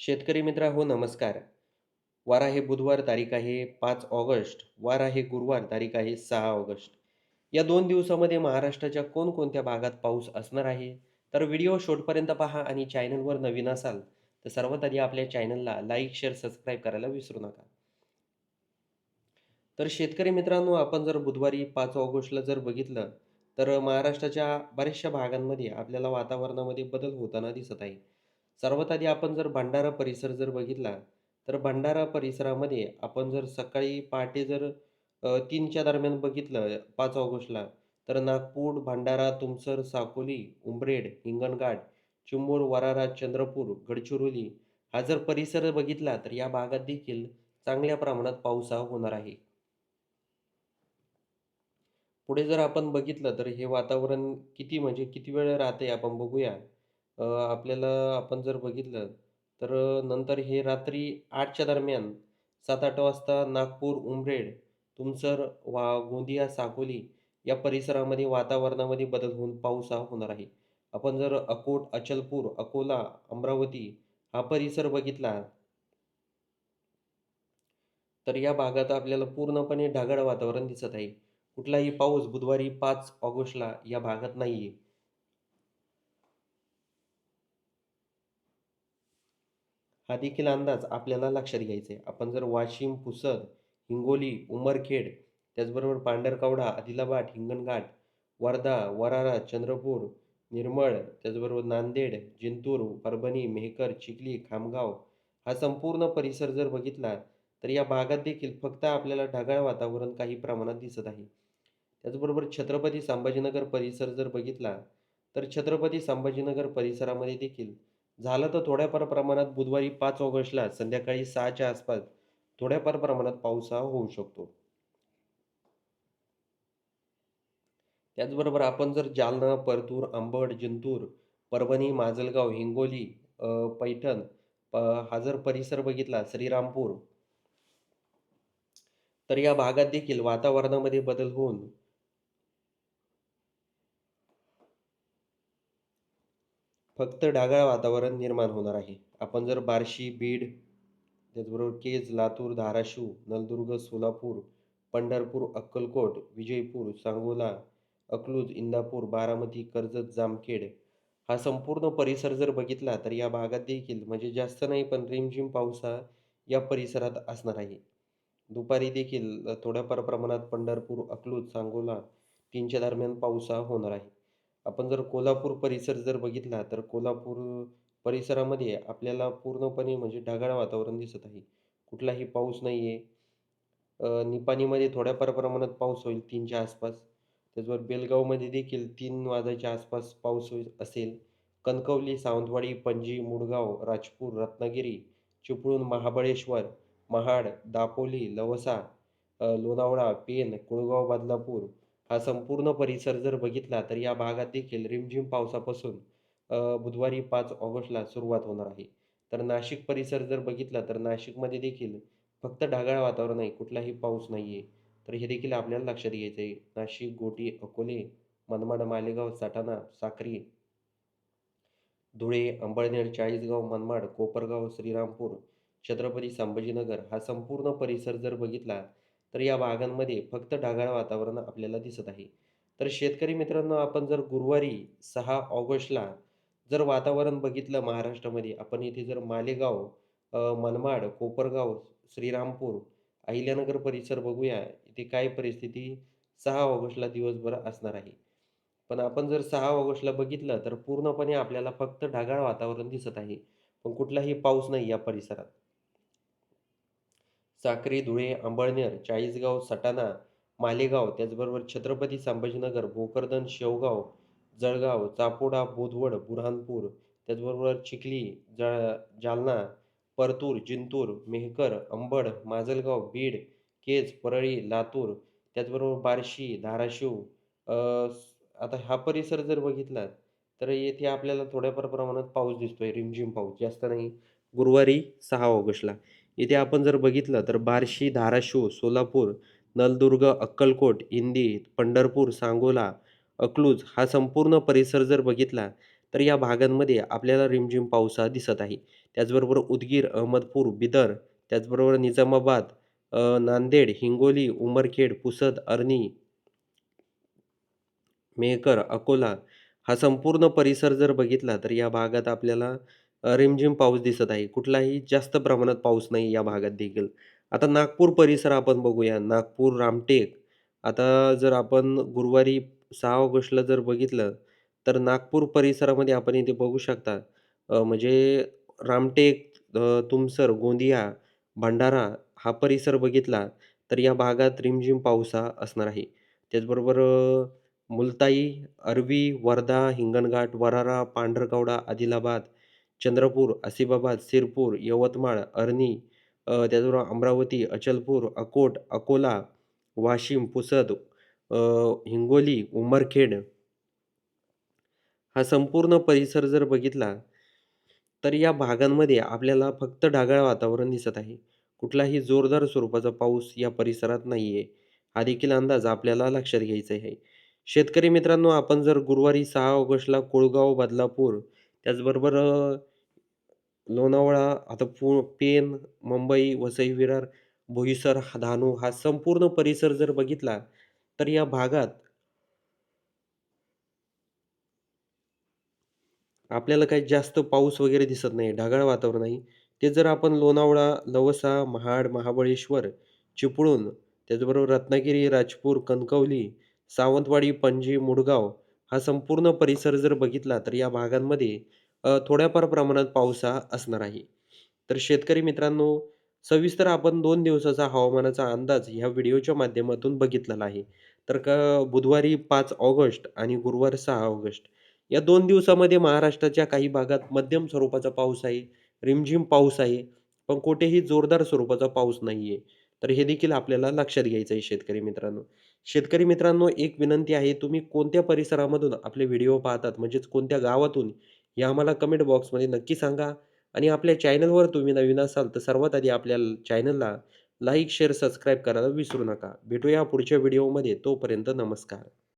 शेतकरी मित्र हो नमस्कार. वार आहे बुधवार, तारीख आहे 5 ऑगस्ट. वार आहे गुरुवार, तारीख आहे 6 ऑगस्ट. या 2 दिवसामध्ये महाराष्ट्राच्या कोणकोणत्या भागात पाऊस असणार आहे? तर व्हिडिओ शेवटपर्यंत पहा आणि चॅनलवर नवीन असाल तर सर्वात आधी आपल्या चॅनलला लाईक, शेअर, सबस्क्राईब करायला विसरू नका. तर शेतकरी मित्रांनो, आपण जर बुधवारी 5 ऑगस्टला जर बघितलं, तर महाराष्ट्राच्या बऱ्याचशा भागांमध्ये आपल्याला वातावरणामध्ये बदल होताना दिसत आहे. सर्वात आधी आपण जर भंडारा परिसर जर बघितला, तर भंडारा परिसरामध्ये आपण जर सकाळी पहाटे जर 3च्या दरम्यान बघितलं 5 ऑगस्टला, तर नागपूर, भंडारा, तुमसर, साकोली, उमरेड, हिंगणघाट, चिमूर, वराडा, चंद्रपूर, गडचिरोली हा जर परिसर बघितला, तर या भागात देखील चांगल्या प्रमाणात पाऊस हा होणार आहे. पुढे जर आपण बघितलं तर हे वातावरण किती म्हणजे किती वेळ राहते आपण बघूया. आपल्याला आपण जर बघितलं तर नंतर हे रात्री 8च्या दरम्यान 7-8 वाजता नागपूर, उमरेड, तुमसर, गोंदिया, साकोली या परिसरामध्ये वातावरणामध्ये बदल होऊन पाऊस हा होणार आहे. आपण जर अकोट, अचलपूर, अकोला, अमरावती हा परिसर बघितला तर या भागात आपल्याला पूर्णपणे ढगाळ वातावरण दिसत आहे. कुठलाही पाऊस बुधवारी 5 ऑगस्टला या भागात नाहीये. हा देखील अंदाज आपल्याला लक्षात घ्यायचा आहे. आपण जर वाशिम, पुसद, हिंगोली, उमरखेड, त्याचबरोबर पांढरकवडा, आदिलाबाद, हिंगणघाट, वर्धा, वराळा, चंद्रपूर, निर्मळ, त्याचबरोबर नांदेड, जिंतूर, परभणी, मेहकर, चिखली, खामगाव हा संपूर्ण परिसर जर बघितला, तर या भागात देखील फक्त आपल्याला ढगाळ वातावरण काही प्रमाणात दिसत आहे. त्याचबरोबर छत्रपती संभाजीनगर परिसर जर बघितला, तर छत्रपती संभाजीनगर परिसरामध्ये देखील झालं तर थोड्याफार प्रमाणात बुधवारी 5 ऑगस्टला संध्याकाळी 6च्या आसपास थोड्याफार प्रमाणात पाऊस हा होऊ शकतो. त्याचबरोबर आपण जर जालना, परतूर, अंबड, जिंतूर, परभणी, माजलगाव, हिंगोली, पैठण प हा जर परिसर बघितला, श्रीरामपूर, तर या भागात देखील वातावरणामध्ये बदल होऊन फक्त ढगाळ वातावरण निर्माण होणार आहे. आपण जर बार्शी, बीड, त्याचबरोबर केज, लातूर, धाराशिव, नलदुर्ग, सोलापूर, पंढरपूर, अक्कलकोट, विजयपूर, सांगोला, अकलूज, इंदापूर, बारामती, कर्जत, जामखेड हा संपूर्ण परिसर जर बघितला, तर या भागात देखील म्हणजे जास्त नाही पण रिमझिम पाऊस हा या परिसरात असणार आहे. दुपारी देखील थोड्याफार प्रमाणात पंढरपूर, अकलूज, सांगोला 3च्या दरम्यान पाऊस हा होणार आहे. आपण जर कोल्हापूर परिसर जर बघितला, तर कोल्हापूर परिसरामध्ये आपल्याला पूर्णपणे म्हणजे ढगाळ वातावरण दिसत आहे. कुठलाही पाऊस नाहीये. निपाणीमध्ये थोड्याफार प्रमाणात पाऊस होईल 3च्या आसपास. त्याचबरोबर बेलगावमध्ये देखील 3 वाजायच्या आसपास पाऊस होईल असेल. कणकवली, सावंतवाडी, पणजी, मुळगाव, राजपूर, रत्नागिरी, चिपळूण, महाबळेश्वर, महाड, दापोली, लवसा, लोणावळा, पेण, कुळगाव, बदलापूर हा संपूर्ण परिसर जर बघितला, तर या भागात देखील रिमझिम पावसापासून बुधवारी 5 ऑगस्टला सुरुवात होणार आहे. तर नाशिक परिसर जर बघितला, तर नाशिकमध्ये देखील फक्त ढगाळ वातावरण आहे, कुठलाही पाऊस नाहीये. तर हे देखील आपल्याला लक्षात घ्यायचं आहे. नाशिक, गोटी, अकोले, मनमाड, मालेगाव, सटाणा, साक्री, धुळे, अंबळनेर, चाळीसगाव, मनमाड, कोपरगाव, श्रीरामपूर, छत्रपती संभाजीनगर हा संपूर्ण परिसर जर बघितला, तर या भागांमध्ये फक्त ढगाळ वातावरण आपल्याला दिसत आहे. तर शेतकरी मित्रांनो, आपण जर गुरुवारी 6 ऑगस्टला जर वातावरण बघितलं महाराष्ट्रामध्ये, आपण इथे जर मालेगाव, मनमाड, कोपरगाव, श्रीरामपूर, अहिल्यानगर परिसर बघूया, इथे काय परिस्थिती 6 ऑगस्टला दिवसभर असणार आहे. पण आपण जर 6 ऑगस्टला बघितलं, तर पूर्णपणे आपल्याला फक्त ढगाळ वातावरण दिसत आहे. पण कुठलाही पाऊस नाही या परिसरात. साक्री, धुळे, अंबळनेर, चाळीसगाव, सटाणा, मालेगाव, त्याचबरोबर छत्रपती संभाजीनगर, भोकरदन, शेवगाव, जळगाव, चापोडा, बोदवड, बुऱ्हाणपूर, त्याचबरोबर चिखली, जालना, परतूर, जिंतूर, मेहकर, अंबड, माजलगाव, बीड, केज, परळी, लातूर, त्याचबरोबर बार्शी, धाराशिव, अ, आता हा परिसर जर बघितला, तर येथे आपल्याला थोड्याफार प्रमाणात पाऊस दिसतोय, रिमझिम पाऊस, जास्त नाही. गुरुवारी 6 ऑगस्टला. इथे आपण जर बघितलं तर बार्शी, धाराशिव, सोलापूर, नलदुर्ग, अक्कलकोट, इंदी, पंढरपूर, सांगोला, अकलूज हा संपूर्ण परिसर जर बघितला, तर या भागांमध्ये आपल्याला रिमझिम पाऊस हा दिसत आहे. त्याचबरोबर उदगीर, अहमदपूर, बिदर, त्याचबरोबर निजामाबाद, नांदेड, हिंगोली, उमरखेड, पुसद, अरणी, मेहकर, अकोला हा संपूर्ण परिसर जर बघितला तर या भागात आपल्याला रिमझिम पाऊस दिसत आहे. कुठलाही जास्त प्रमाणात पाऊस नाही या भागात देखील. आता नागपूर परिसर आपण बघूया. नागपूर, रामटेक. आता जर आपण गुरुवारी 6 ऑगस्टला जर बघितलं, तर नागपूर परिसरामध्ये आपण इथे बघू शकता. म्हणजे रामटेक, तुमसर, गोंदिया, भंडारा हा परिसर बघितला, तर या भागात रिमझिम पाऊस हा असणार आहे. त्याचबरोबर मुलताई, अरवी, वर्धा, हिंगणघाट, वरारा, पांढरकवडा, आदिलाबाद, चंद्रपूर, आसिफाबाद, सिरपूर, यवतमाळ, अरणी, त्याचबरोबर अमरावती, अचलपूर, अकोट, अकोला, वाशिम, पुसद, अ, हिंगोली, उमरखेड हा संपूर्ण परिसर जर बघितला, तर या भागांमध्ये आपल्याला फक्त ढगाळ वातावरण दिसत आहे. कुठलाही जोरदार स्वरूपाचा पाऊस या परिसरात नाहीये. हा देखील अंदाज आपल्याला लक्षात घ्यायचा आहे. शेतकरी मित्रांनो, आपण जर गुरुवारी 6 ऑगस्टला कोळगाव, बदलापूर, त्याचबरोबर लोणावळा, आता पेण, मुंबई, वसई विरार, बोईसर, डहाणू हा संपूर्ण परिसर जर बघितला, तर या भागात आपल्याला काही जास्त पाऊस वगैरे दिसत नाही. ढगाळ वातावरण आहे. ते जर आपण लोणावळा, लवसा, महाड, महाबळेश्वर, चिपळूण, त्याचबरोबर रत्नागिरी, राजपूर, कणकवली, सावंतवाडी, पणजी, मुडगाव हा संपूर्ण परिसर जर बघितला, तर या भागांमध्ये थोड्याफार प्रमाणात पाऊस हा असणार आहे. तर शेतकरी मित्रांनो, सविस्तर आपण 2 दिवसाचा हवामानाचा अंदाज ह्या व्हिडिओच्या माध्यमातून बघितलेला आहे. तर बुधवारी 5 ऑगस्ट आणि गुरुवार 6 ऑगस्ट या 2 दिवसामध्ये महाराष्ट्राच्या काही भागात मध्यम स्वरूपाचा पाऊस आहे, रिमझिम पाऊस आहे, पण कुठेही जोरदार स्वरूपाचा पाऊस नाहीये. तर हे देखील आपल्याला लक्षात घ्यायचं आहे शेतकरी मित्रांनो. शेतकरी मित्रांनो, एक विनंती आहे, तुम्ही कोणत्या परिसरामधून आपले व्हिडिओ पाहतात, म्हणजेच कोणत्या गावातून, हे आम्हाला कमेंट बॉक्समध्ये नक्की सांगा. आणि आपल्या चॅनलवर तुम्ही नवीन असाल, तर सर्वात आधी आपल्या चॅनलला लाईक, शेअर, सबस्क्राईब करायला विसरू नका. भेटूया पुढच्या व्हिडिओमध्ये. तोपर्यंत नमस्कार.